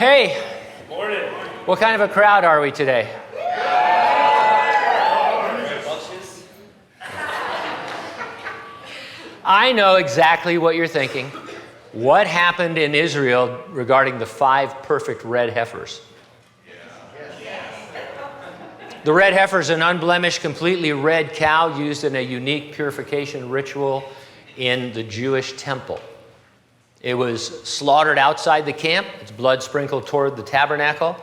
Hey, morning. What kind of a crowd are we today? I know exactly what you're thinking. What happened in Israel regarding the 5 perfect red heifers? The red heifer is an unblemished, completely red cow used in a unique purification ritual in the Jewish temple. It was slaughtered outside the camp, its blood sprinkled toward the tabernacle,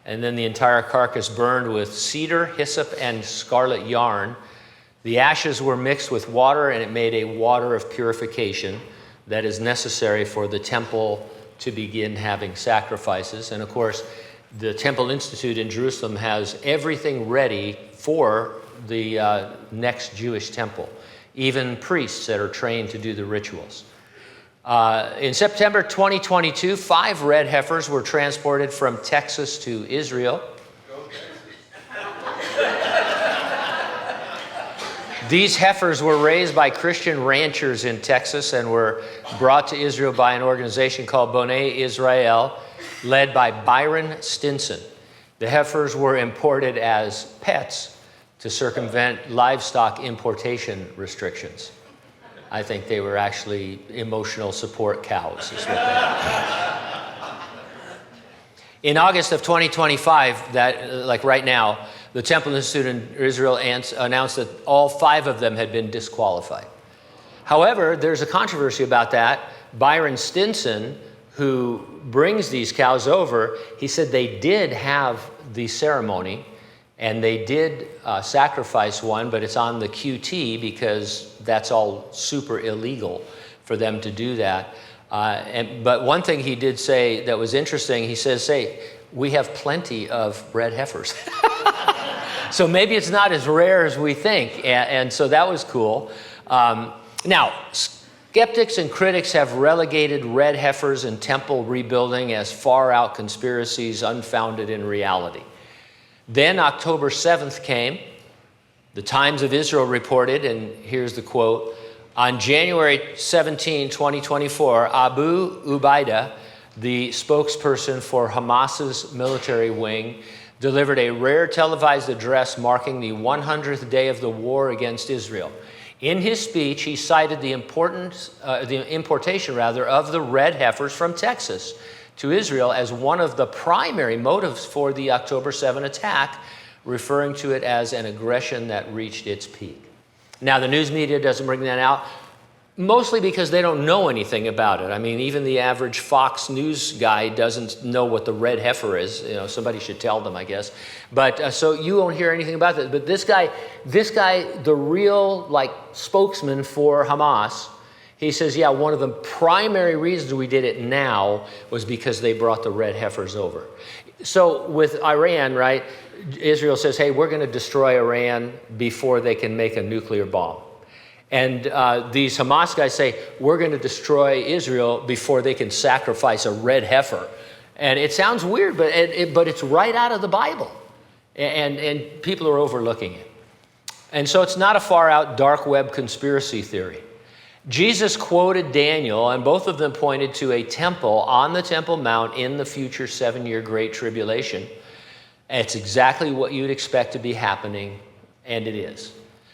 and then the entire carcass burned with cedar, hyssop, and scarlet yarn. The ashes were mixed with water, and it made a water of purification that is necessary for the temple to begin having sacrifices. And of course, the Temple Institute in Jerusalem has everything ready for the next Jewish temple, even priests that are trained to do the rituals. In September 2022, 5 red heifers were transported from Texas to Israel. These heifers were raised by Christian ranchers in Texas and were brought to Israel by an organization called Bonet Israel, led by Byron Stinson. The heifers were imported as pets to circumvent livestock importation restrictions. I think they were actually emotional support cows. Is what they are. In August of 2025, like right now, the Temple Institute in Israel announced that all 5 of them had been disqualified. However, there's a controversy about that. Byron Stinson, who brings these cows over, he said they did have the ceremony and they did sacrifice one, but it's on the QT because that's all super illegal for them to do that. But one thing he did say that was interesting, he says, "Say, we have plenty of red heifers." So maybe it's not as rare as we think. And so that was cool. Now, skeptics and critics have relegated red heifers and temple rebuilding as far-out conspiracies unfounded in reality. Then October 7th came. The Times of Israel reported, and here's the quote, "On January 17, 2024, Abu Ubaidah, the spokesperson for Hamas's military wing, delivered a rare televised address marking the 100th day of the war against Israel. In his speech, he cited the importation of the red heifers from Texas to Israel as one of the primary motives for the October 7 attack, referring to it as an aggression that reached its peak." Now, the news media doesn't bring that out, mostly because they don't know anything about it. I mean, even the average Fox News guy doesn't know what the red heifer is. You know, somebody should tell them, I guess. But so you won't hear anything about that. But this guy, the real spokesman for Hamas, he says, yeah, one of the primary reasons we did it now was because they brought the red heifers over. So with Iran, right, Israel says, hey, we're going to destroy Iran before they can make a nuclear bomb. And these Hamas guys say, we're going to destroy Israel before they can sacrifice a red heifer. And it sounds weird, but it's right out of the Bible. And people are overlooking it. And so it's not a far-out dark web conspiracy theory. Jesus quoted Daniel, and both of them pointed to a temple on the Temple Mount in the future 7-year Great Tribulation. And it's exactly what you'd expect to be happening, and it is.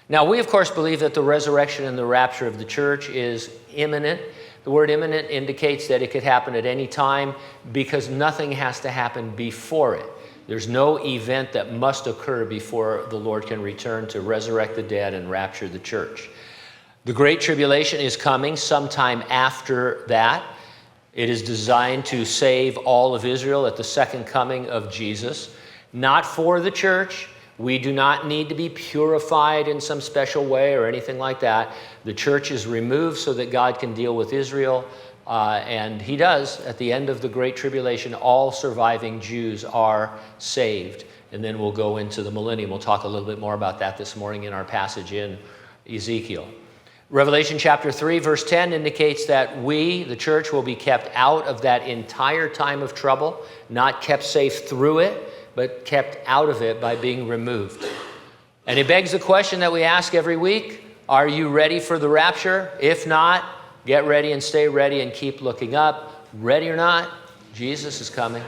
Now, we, of course, believe that the resurrection and the rapture of the church is imminent. The word imminent indicates that it could happen at any time because nothing has to happen before it. There's no event that must occur before the Lord can return to resurrect the dead and rapture the church. The Great Tribulation is coming sometime after that. It is designed to save all of Israel at the second coming of Jesus, not for the church. We do not need to be purified in some special way or anything like that. The church is removed so that God can deal with Israel, and he does. At the end of the Great Tribulation, all surviving Jews are saved. And then we'll go into the millennium. We'll talk a little bit more about that this morning in our passage in Ezekiel. Revelation chapter 3, verse 10 indicates that we, the church, will be kept out of that entire time of trouble, not kept safe through it, but kept out of it by being removed. And it begs the question that we ask every week, are you ready for the rapture? If not, get ready and stay ready and keep looking up. Ready or not, Jesus is coming.